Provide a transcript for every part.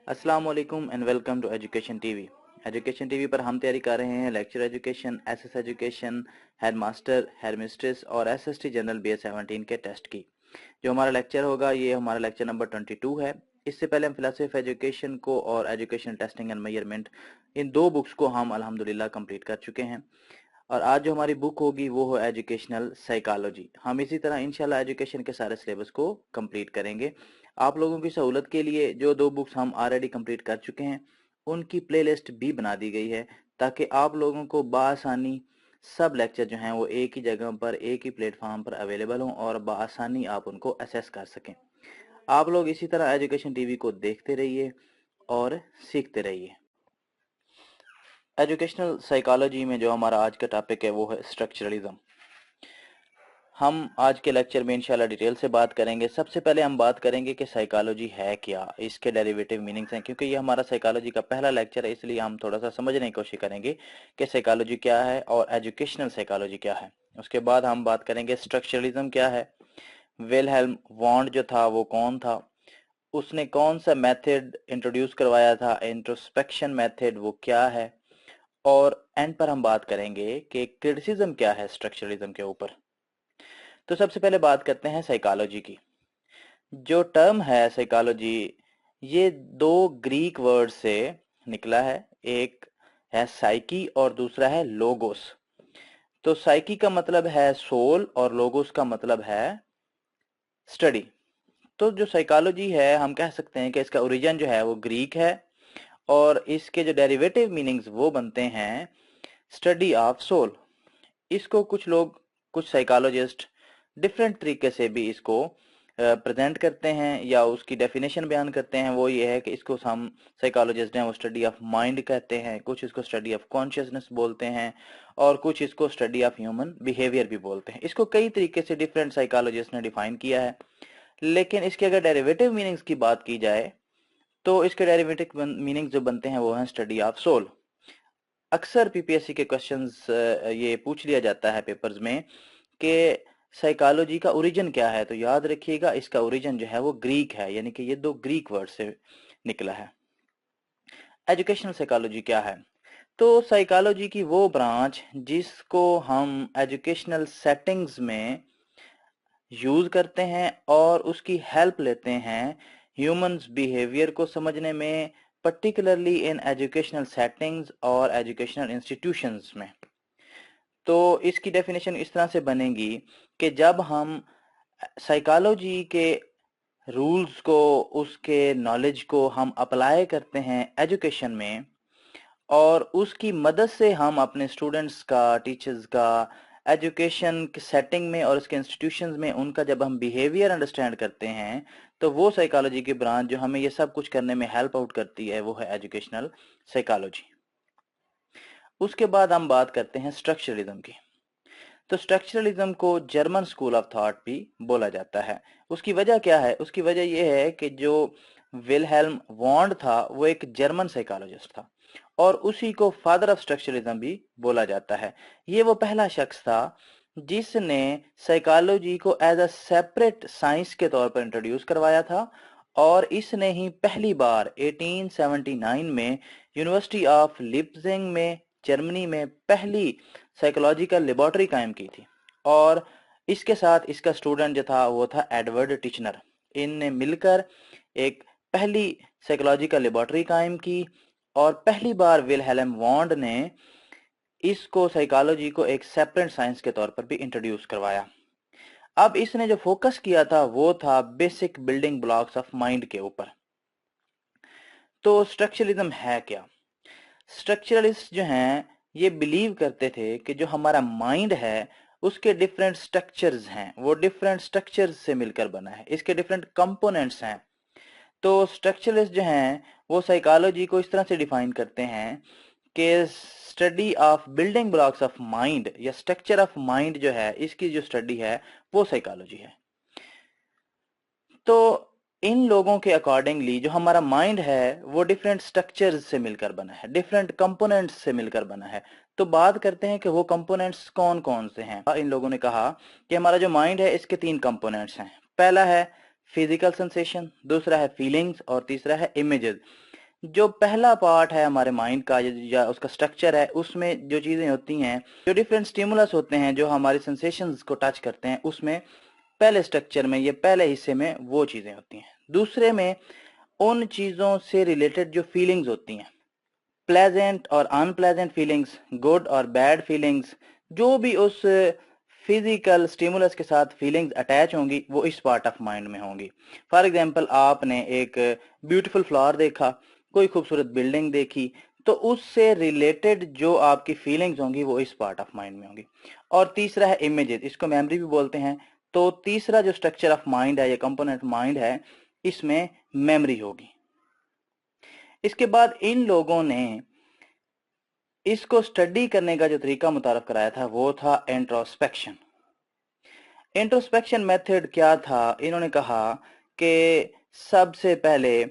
अस्सलाम वालेकुम and welcome to education TV. Education TV पर हम तैयारी कर रहे हैं lecture education, SS education, head master, head mistress और एसएसटी जनरल BA 17 के टेस्ट की। जो हमारा लेक्चर होगा ये हमारा लेक्चर नंबर 22 है। इससे पहले हम फिलॉसफी ऑफ एजुकेशन को और एजुकेशन टेस्टिंग एंड मेजरमेंट इन दो बुक्स को हम अल्हम्दुलिल्लाह कंप्लीट कर चुके हैं। और आज जो हमारी बुक होगी वो है एजुकेशनल साइकोलॉजी। हम इसी तरह इंशाल्लाह एजुकेशन के सारे सिलेबस को कंप्लीट करेंगे। आप लोगों की सहूलत के लिए जो दो बुक्स हम ऑलरेडी कंप्लीट कर चुके हैं उनकी प्लेलिस्ट भी बना दी गई है, ताकि आप लोगों को बआसानी सब लेक्चर जो हैं वो एक ही जगह पर एक ही प्लेटफॉर्म पर अवेलेबल हों और बआसानी आप उनको असेस कर सकें। आप लोग इसी तरह एजुकेशन टीवी को देखते रहिए और सीखते रहिए। एजुकेशनल साइकोलॉजी में जो हमारा आज का टॉपिक है वो है स्ट्रक्चरलिज्म। हम आज के लेक्चर में इंशाल्लाह डिटेल से बात करेंगे। सबसे पहले हम बात करेंगे कि साइकोलॉजी है क्या, इसके डेरिवेटिव मीनिंग्स हैं। क्योंकि ये हमारा साइकोलॉजी का पहला लेक्चर है, इसलिए हम थोड़ा सा समझने की कोशिश करेंगे कि साइकोलॉजी क्या है और एजुकेशनल साइकोलॉजी क्या है। उसके बाद हम बात करेंगे स्ट्रक्चरलिज्म क्या है, विलहेल्म वॉन्ड जो था वो कौन था, उसने कौन सा मेथड इंट्रोड्यूस करवाया था, इंट्रोस्पेक्शन मेथड वो क्या है, और एंड पर हम बात करेंगे कि क्रिटिसिज्म क्या है स्ट्रक्चरलिज्म के ऊपर। तो सबसे पहले बात करते हैं साइकोलॉजी की। जो टर्म है साइकोलॉजी ये दो ग्रीक वर्ड से निकला है, एक है साइकी और दूसरा है लोगोस। तो साइकी का मतलब है सोल और लोगोस का मतलब है स्टडी। तो जो साइकोलॉजी है हम कह सकते हैं कि इसका ओरिजिन जो है वो ग्रीक है और इसके जो डेरिवेटिव मीनिंग्स वो बनते हैं स्टडी ऑफ सोल। इसको कुछ लोग, कुछ साइकोलॉजिस्ट डिफरेंट तरीके से भी इसको प्रेजेंट करते हैं या उसकी डेफिनेशन बयान करते हैं। वो ये है कि इसको हम साइकोलॉजिस्ट हैं वो स्टडी ऑफ माइंड कहते हैं, कुछ इसको स्टडी ऑफ कॉन्शियसनेस बोलते हैं और कुछ इसको स्टडी ऑफ ह्यूमन बिहेवियर भी बोलते हैं। इसको कई तरीके से डिफरेंट साइकोलॉजिस्ट ने डिफाइन किया है। लेकिन इसके अगर डेरिवेटिव मीनिंग्स की बात की जाए तो इसके डेरिवेटिव मीनिंग्स जो बनते हैं वो हैं स्टडी ऑफ सोल। अक्सर पीपीएससी के क्वेश्चंस ये पूछ लिया जाता है पेपर्स में कि साइकोलॉजी का ओरिजिन क्या है। तो याद रखिएगा इसका ओरिजिन जो है वो ग्रीक है, यानी कि ये दो ग्रीक वर्ड से निकला है। एजुकेशनल साइकोलॉजी क्या है? तो साइकोलॉजी की वो ब्रांच जिसको हम एजुकेशनल सेटिंग्स में यूज करते हैं और उसकी हेल्प लेते हैं ह्यूमंस बिहेवियर को समझने में, पर्टिकुलरली इन एजुकेशनल सेटिंग्स और एजुकेशनल इंस्टीट्यूशंस में। तो इसकी डेफिनेशन इस तरह से बनेगी कि जब हम साइकोलॉजी के रूल्स को, उसके नॉलेज को हम अप्लाई करते हैं एजुकेशन में और उसकी मदद से हम अपने स्टूडेंट्स का, टीचर्स का, एजुकेशन के सेटिंग में और उसके इंस्टीट्यूशंस में उनका जब हम बिहेवियर अंडरस्टैंड करते हैं तो वो साइकोलॉजी की ब्रांच जो हमें ये सब कुछ करने में हेल्प आउट करती है वो है एजुकेशनल साइकोलॉजी। उसके बाद हम बात करते हैं स्ट्रक्चरलिज्म की। तो स्ट्रक्चरलिज्म को जर्मन स्कूल ऑफ थॉट भी बोला जाता है। उसकी वजह क्या है? उसकी वजह यह है कि जो विलहेल्म वॉन्ड था वो एक जर्मन साइकोलॉजिस्ट था और उसी को फादर ऑफ स्ट्रक्चरलिज्म भी बोला जाता है। ये वो पहला शख्स था जिसने साइकोलॉजी को एज अ सेपरेट साइंस के तौर पर इंट्रोड्यूस करवाया था और इसने ही पहली बार 1879 में यूनिवर्सिटी ऑफ लिप्जिंग में, जर्मनी में पहली साइकोलॉजिकल लेबोरेटरी कायम की थी। और इसके साथ इसका स्टूडेंट जो था वो था एडवर्ड टिचनर। इनने मिलकर एक पहली साइकोलॉजिकल लेबोरेटरी कायम की और पहली बार विलहेल्म वॉन्ड ने इसको, साइकोलॉजी को, एक सेपरेट साइंस के तौर पर भी इंट्रोड्यूस करवाया। अब इसने जो फोकस किया था वो था basic building blocks of mind के ऊपर। तो स्ट्रक्चरलिज्म है क्या? स्ट्रक्चरलिस्ट जो हैं ये बिलीव करते थे कि जो हमारा माइंड है उसके डिफरेंट स्ट्रक्चर्स हैं, वो डिफरेंट स्ट्रक्चर्स से मिलकर बना है, इसके डिफरेंट कंपोनेंट्स हैं। तो स्ट्रक्चरलिस्ट जो हैं वो साइकोलॉजी को इस तरह से डिफाइन करते हैं कि study of building blocks of mind या स्ट्रक्चर ऑफ माइंड जो है इसकी जो स्टडी है वो साइकोलॉजी है। तो इन लोगों के अकॉर्डिंगली जो हमारा माइंड है वो डिफरेंट स्ट्रक्चर्स से मिलकर बना है, डिफरेंट कंपोनेंट्स से मिलकर बना है। तो बात करते हैं कि वो कंपोनेंट्स कौन कौन से हैं। इन लोगों ने कहा कि हमारा जो माइंड है इसके तीन कंपोनेंट्स हैं। पहला है फिजिकल सेंसेशन, दूसरा है फीलिंग्स और तीसरा है इमेजेस। जो पहला पार्ट है हमारे माइंड का या उसका स्ट्रक्चर है, उसमें जो चीजें होती हैं, जो डिफरेंट स्टिमुलस होते हैं जो हमारी सेंसेशंस को टच करते हैं, उसमें पहले स्ट्रक्चर में या पहले हिस्से में वो चीजें होती हैं। दूसरे में उन चीजों से रिलेटेड जो फीलिंग्स होती हैं, प्लेजेंट और अनप्लेजेंट फीलिंग्स, गुड और बैड फीलिंग्स, जो भी उस फिजिकल स्टिमुलस के साथ फीलिंग्स अटैच होंगी वो इस पार्ट ऑफ माइंड में होंगी। फॉर एग्जांपल, आपने एक ब्यूटीफुल फ्लावर देखा, कोई खूबसूरत बिल्डिंग देखी, तो उससे रिलेटेड जो आपकी फीलिंग्स होंगी वो इस पार्ट ऑफ माइंड में होंगी। और तीसरा है इमेजेस, इसको मेमोरी भी बोलते हैं। तो तीसरा जो स्ट्रक्चर ऑफ माइंड है या कंपोनेंट माइंड है, इसमें मेमोरी होगी। इसके बाद इन लोगों ने इसको स्टडी करने का जो तरीका मुतारफ कराया था वो था इंट्रोस्पेक्शन। इंट्रोस्पेक्शन मेथड क्या था? इन्होंने कहा कि सबसे पहले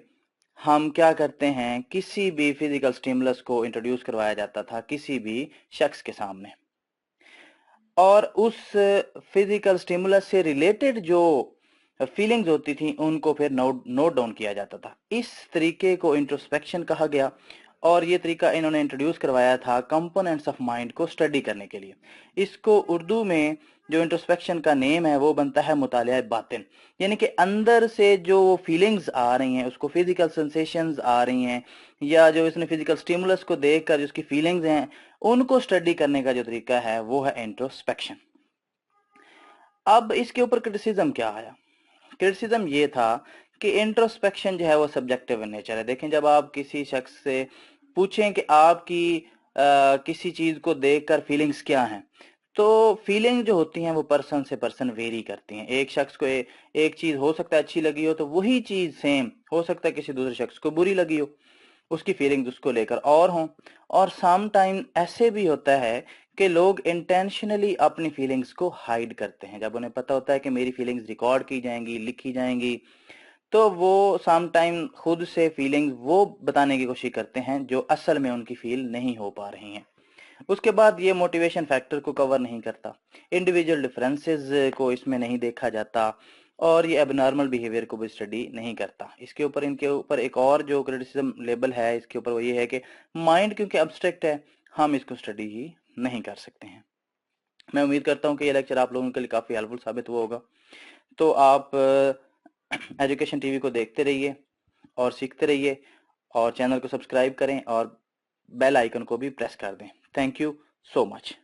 हम क्या करते हैं, किसी भी फिजिकल स्टिमुलस को इंट्रोड्यूस करवाया जाता था किसी भी शख्स के सामने, और उस फिजिकल स्टिमुलस से रिलेटेड जो फीलिंग्स होती थी उनको फिर नोट डाउन किया जाता था। इस तरीके को इंट्रोस्पेक्शन कहा गया, और ये तरीका इन्होंने इंट्रोड्यूस करवाया था कंपोनेंट्स ऑफ माइंड को स्टडी करने के लिए। इसको उर्दू में जो इंट्रोस्पेक्शन का नेम है वो बनता है मुतालिया बातिन, यानी कि अंदर से जो फीलिंग्स आ रही हैं, उसको फिजिकल सेंसेशंस आ रही हैं, या जो इसने फिजिकल स्टिमुलस को देखकर जिसकी फीलिंग्स हैं उनको स्टडी करने का जो तरीका है वो है इंट्रोस्पेक्शन। अब इसके ऊपर क्रिटिसिज्म क्या आया? क्रिटिसिज्म ये था कि इंट्रोस्पेक्शन जो है वो सब्जेक्टिव इन नेचर है। देखें, जब आप किसी शख्स से पूछें कि आपकी किसी चीज को देखकर फीलिंग्स क्या हैं, तो फीलिंग जो होती हैं वो पर्सन से पर्सन वेरी करती हैं। एक शख्स को एक चीज हो सकता है अच्छी लगी हो, तो वही चीज सेम हो सकता है किसी दूसरे शख्स को बुरी लगी हो, उसकी फीलिंग्स उसको लेकर और हों। और सम टाइम ऐसे भी होता है कि लोग इंटेंशनली अपनी फीलिंग्स को हाइड करते हैं। जब उन्हें पता होता है कि मेरी फीलिंग्स रिकॉर्ड की जाएंगी, लिखी जाएंगी, तो वो सम टाइम खुद से फीलिंग्स वो बताने की कोशिश करते हैं जो असल में उनकी फील नहीं हो पा रही हैं। उसके बाद ये मोटिवेशन फैक्टर को कवर नहीं करता, इंडिविजुअल डिफरेंसेस को इसमें नहीं देखा जाता, और ये एबनॉर्मल बिहेवियर को भी स्टडी नहीं करता। इसके ऊपर इनके ऊपर एक और जो क्रिटिसिज्म लेबल है इसके ऊपर वो ये है कि माइंड क्योंकि एब्स्ट्रैक्ट है, हम इसको स्टडी ही नहीं कर सकते हैं। मैं उम्मीद करता हूँ कि ये लेक्चर आप लोगों के लिए काफ़ी हेल्पफुल साबित हुआ होगा। तो आप एजुकेशन टीवी को देखते रहिए और सीखते रहिए, और चैनल को सब्सक्राइब करें और बेल आइकन को भी प्रेस कर दें। Thank you so much.